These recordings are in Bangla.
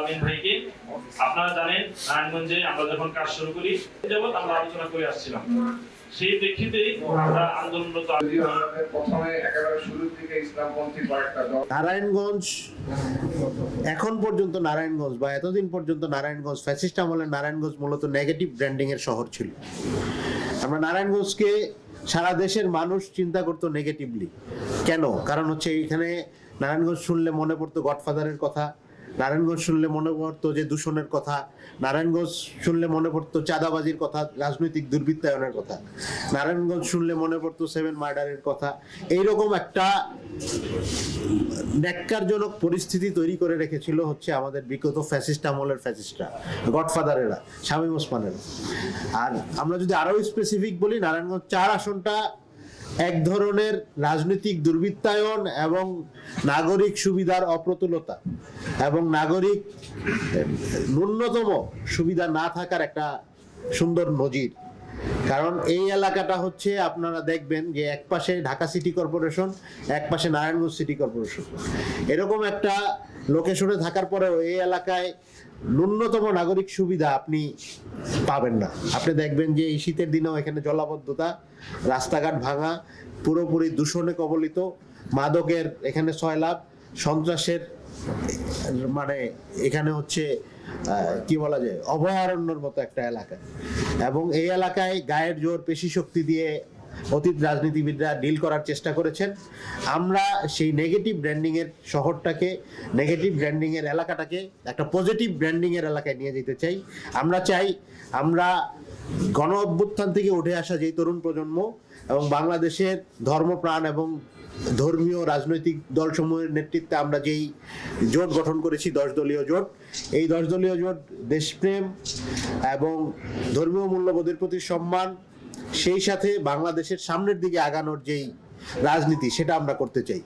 আলামিন ভাইকে। আপনারা জানেন নারায়ণগঞ্জে আমরা যখন কাজ শুরু করি যাবত আমরা আলোচনা করে আসছিলাম, সেই প্রেক্ষিতেই আমরা আন্দোলনরত। প্রথমে একেবারে শুরুর দিকে ইসলামপন্থী কয়েকটা দল নারায়ণগঞ্জ এখন পর্যন্ত নারায়ণগঞ্জ বা এতদিন পর্যন্ত নারায়ণগঞ্জ ফ্যাসিস্ট আমলের নারায়ণগঞ্জ মূলত নেগেটিভ ব্র্যান্ডিং এর শহর ছিল। আমরা নারায়ণগঞ্জকে সারা দেশের মানুষ চিন্তা করতো নেগেটিভলি। কেন? কারণ হচ্ছে এখানে নারায়ণগঞ্জ শুনলে মনে পড়তো গডফাদারের কথা, নারায়ণগঞ্জ শুনলে মনে পড়তো যে দূষণের কথা, নারায়ণগঞ্জ শুনলে মনে পড়তো চাঁদাবাজির কথা, রাজনৈতিক দুর্বৃত্তায়নের কথা, নারায়ণগঞ্জ শুনলে মনে পড়তো 7 মার্ডারের কথা। এইরকম একটা ন্যাক্কারজনক পরিস্থিতি তৈরি করে রেখেছিল হচ্ছে আমাদের বিগত ফ্যাসিস্ট আমলের ফ্যাসিস্টরা, গডফাদারেরা, শামীম ওসমানেরা। আর আমরা যদি আরো স্পেসিফিক বলি, নারায়ণগঞ্জ 4 আসনটা এক ধরনের রাজনৈতিক দুর্বৃত্তায়ন এবং নাগরিক সুবিধার অপ্রতুলতা এবং নাগরিক ন্যূনতম সুবিধা না থাকার একটা সুন্দর নজির। কারণ এই এলাকাটা হচ্ছে আপনারা দেখবেন যে এক পাশে ঢাকা সিটি কর্পোরেশন, এক পাশে নারায়ণগঞ্জ সিটি কর্পোরেশন। এরকম একটা লোকেশনে থাকার পরেও এই এলাকায় ন্যূনতম নাগরিক সুবিধা আপনি পাবেন না। আপনি দেখবেন যে এই শীতের দিনেও এখানে জলাবদ্ধতা, রাস্তাঘাট ভাঙা, পুরোপুরি দূষণে কবলিত, মাদকের এখানে সয়লাভ, সন্ত্রাসের মানে এখানে হচ্ছে কি বলা যায় অভয়ারণ্যের মতো একটা এলাকা। এবং এই এলাকায় গায়ের জোর, পেশি শক্তি দিয়ে অতীত রাজনীতিবিদরা ডিল করার চেষ্টা করেছেন। আমরা সেই নেগেটিভ ব্র্যান্ডিং এর শহরটাকে, নেগেটিভ ব্র্যান্ডিং এর এলাকাটাকে একটা পজিটিভ ব্র্যান্ডিং এর এলাকায় নিয়ে যেতে চাই। আমরা চাই আমরা গণ অভ্যুত্থান থেকে উঠে আসা যেই তরুণ প্রজন্ম এবং বাংলাদেশের ধর্মপ্রাণ এবং ধর্মীয় রাজনৈতিক দলসমূহের নেতৃত্বে আমরা যেই জোট গঠন করেছি, 10 দলীয় জোট, এই 10 দলীয় জোট দেশপ্রেম এবং ধর্মীয় মূল্যবোধের প্রতি সম্মান, সেই সাথে বাংলাদেশের সামনের দিকে আগানোর যেই রাজনীতি সেটা আমরা করতে চাই।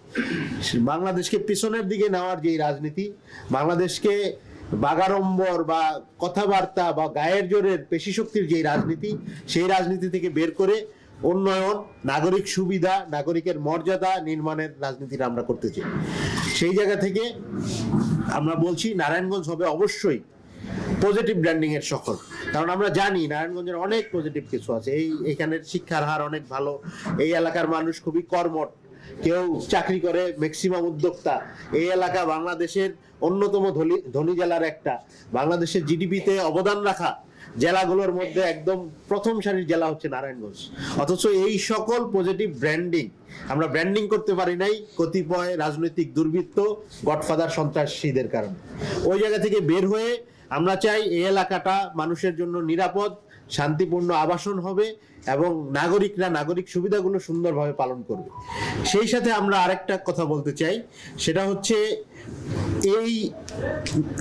বাংলাদেশকে পিছনের দিকে নেওয়ার যেই রাজনীতি, বাংলাদেশকে বাগাড়ম্বর বা কথাবার্তা বা গায়ের জোরের পেশি শক্তির যেই রাজনীতি, সেই রাজনীতি থেকে বের করে উন্নয়ন, নাগরিক সুবিধা, নাগরিকের মর্যাদা নির্মাণের রাজনীতিটা আমরা করতে চাই। সেই জায়গা থেকে আমরা বলছি নারায়ণগঞ্জ হবে অবশ্যই পজিটিভ ব্র্যান্ডিং এর শহর। কারণ আমরা জানি নারায়ণগঞ্জের অনেক পজিটিভ কিছু আছে। এইখানের শিক্ষার হার অনেক ভালো, এই এলাকার মানুষ খুবই কর্মঠ, কেউ চাকরি করে, ম্যাক্সিমাম উদ্যোক্তা। এই এলাকা বাংলাদেশের অন্যতম ধনী জেলার একটা, বাংলাদেশের জিডিপিতে অবদান রাখা জেলাগুলোর মধ্যে একদম প্রথম সারির জেলা হচ্ছে নারায়ণগঞ্জ। অথচ এই সকল পজিটিভ ব্র্যান্ডিং আমরা ব্র্যান্ডিং করতে পারি নাই কতিপয় রাজনৈতিক দুর্বৃত্ত, গডফাদার, সন্ত্রাসীদের কারণে। ওই জায়গা থেকে বের হয়ে আমরা চাই এই এলাকাটা মানুষের জন্য নিরাপদ, শান্তিপূর্ণ আবাসন হবে এবং নাগরিকরা নাগরিক সুবিধাগুলো সুন্দরভাবে পালন করবে। সেই সাথে আমরা আরেকটা কথা বলতে চাই, সেটা হচ্ছে এই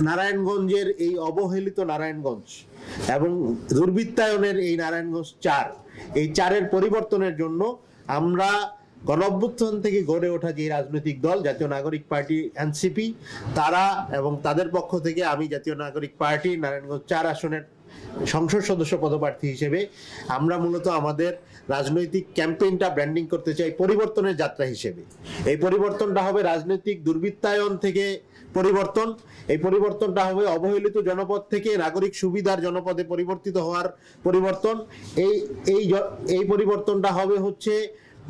নারায়ণগঞ্জের এই অবহেলিত নারায়ণগঞ্জ এবং দুর্বৃত্তায়নের এই নারায়ণগঞ্জ 4, এই 4-এর পরিবর্তনের জন্য আমরা গণঅভ্যুত্থান থেকে গড়ে ওঠা যে রাজনৈতিক দল জাতীয় নাগরিক পার্টি এনসিপি, তারা এবং তাদের পক্ষ থেকে আমি জাতীয় নাগরিক পার্টি নারায়ণগঞ্জ 4 আসনের সংসদ সদস্য পদপ্রার্থী হিসেবে আমরা মূলত আমাদের রাজনৈতিক ক্যাম্পেইনটা ব্র্যান্ডিং করতে চাই পরিবর্তনের যাত্রা হিসেবে। এই পরিবর্তনটা হবে রাজনৈতিক দুর্বৃত্তায়ন থেকে পরিবর্তন, এই পরিবর্তনটা হবে অবহেলিত জনপদ থেকে নাগরিক সুবিধার জনপদে পরিবর্তিত হওয়ার পরিবর্তন। এই পরিবর্তনটা হবে হচ্ছে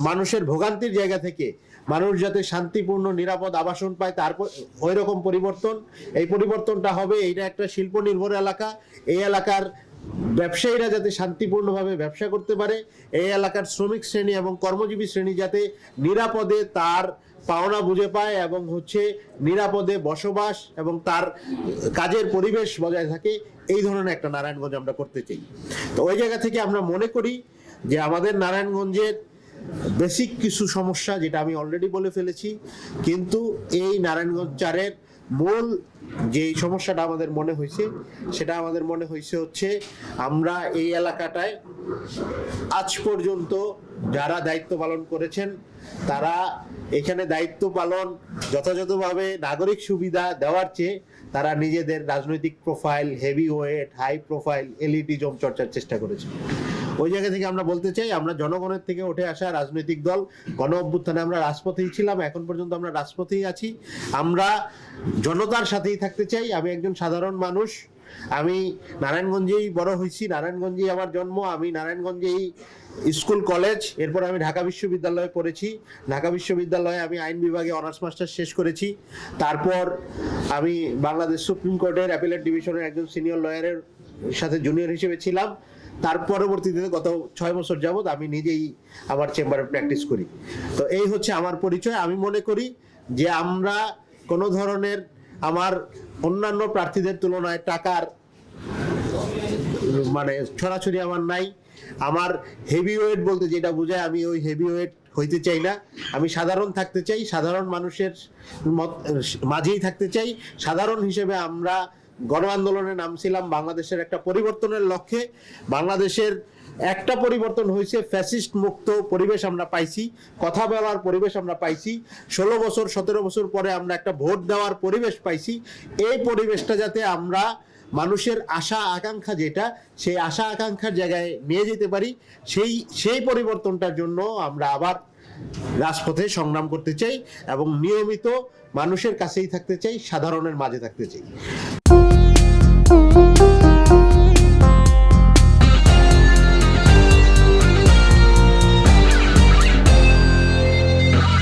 মানুষের ভোগান্তির জায়গা থেকে মানুষ যাতে শান্তিপূর্ণ নিরাপদ আবাসন পায়, তারপর ওই রকম পরিবর্তন। এই পরিবর্তনটা হবে, এইটা একটা শিল্প নির্ভর এলাকা, এই এলাকার ব্যবসায়ীরা যাতে শান্তিপূর্ণভাবে ব্যবসা করতে পারে, এই এলাকার শ্রমিক শ্রেণী এবং কর্মজীবী শ্রেণী যাতে নিরাপদে তার পাওনা বুঝে পায় এবং হচ্ছে নিরাপদে বসবাস এবং তার কাজের পরিবেশ বজায় থাকে, এই ধরনের একটা নারায়ণগঞ্জ আমরা করতে চাই। তো ওই জায়গা থেকে আমরা মনে করি যে আমাদের নারায়ণগঞ্জের বেসিক কিছু সমস্যা, যেটা আমি অলরেডি বলে ফেলেছি, কিন্তু এই নারায়ণগঞ্জ 4-এর মূল যে সমস্যাটা আমাদের মনে হয়েছে, সেটা আমাদের মনে হয়েছে হচ্ছে আমরা এই এলাকাটায় আজ পর্যন্ত যারা দায়িত্ব পালন করেছেন তারা এখানে দায়িত্ব পালন যথাযথভাবে নাগরিক সুবিধা দেওয়ার চেয়ে তারা নিজেদের রাজনৈতিক profile, heavy weight, high profile, elitism চর্চার চেষ্টা করেছে। ওই জায়গা থেকে আমরা বলতে চাই আমরা জনগণের থেকে উঠে আসা রাজনৈতিক দল, গণ অভ্যুত্থানে আমরা রাজপথেই ছিলাম, এখন পর্যন্ত আমরা রাজপথেই আছি। আমরা জনতার সাথেই থাকতে চাই। আমি একজন সাধারণ মানুষ, আমি নারায়ণগঞ্জেই বড় হয়েছি, নারায়ণগঞ্জেই আমার জন্ম, আমি নারায়ণগঞ্জেই স্কুল কলেজ, এরপর আমি ঢাকা বিশ্ববিদ্যালয়ে পড়েছি। ঢাকা বিশ্ববিদ্যালয়ে আমি আইন বিভাগে অনার্স মাস্টার্স শেষ করেছি। তারপর আমি বাংলাদেশ সুপ্রিম কোর্টের অ্যাপিলেট ডিভিশনের একজন সিনিয়র লয়ারের সাথে জুনিয়র হিসেবে ছিলাম। তার পরবর্তীতে গত 6 বছর যাবত আমি নিজেই আমার চেম্বারে প্র্যাকটিস করি। তো এই হচ্ছে আমার পরিচয়। আমি মনে করি যে আমরা কোনো ধরনের আমার অন্যান্য প্রার্থীদের তুলনায় টাকার মানে ছড়াছড়ি আমার নাই। আমার হেভি ওয়েট বলতে যেটা বোঝায়, আমি ওই হেভি ওয়েট হইতে চাই না। আমি সাধারণ থাকতে চাই, সাধারণ মানুষের মাঝেই থাকতে চাই। সাধারণ হিসেবে আমরা গণ আন্দোলনে নামছিলাম বাংলাদেশের একটা পরিবর্তনের লক্ষ্যে। বাংলাদেশের একটা পরিবর্তন হয়েছে, ফ্যাসিস্ট মুক্ত পরিবেশ আমরা পাইছি, কথা বলার পরিবেশ আমরা পাইছি। 16 বছর 17 বছর পরে আমরা একটা ভোট দেওয়ার পরিবেশ পাইছি। এই পরিবেশটা যাতে আমরা মানুষের আশা আকাঙ্ক্ষা যেটা, সেই আশা আকাঙ্ক্ষার জায়গায় নিয়ে যেতে পারি, সেই পরিবর্তনটার জন্য আমরা আবার রাজপথে সংগ্রাম করতে চাই এবং নিয়মিত মানুষের কাছেই থাকতে চাই, সাধারণের মাঝে থাকতে চাই।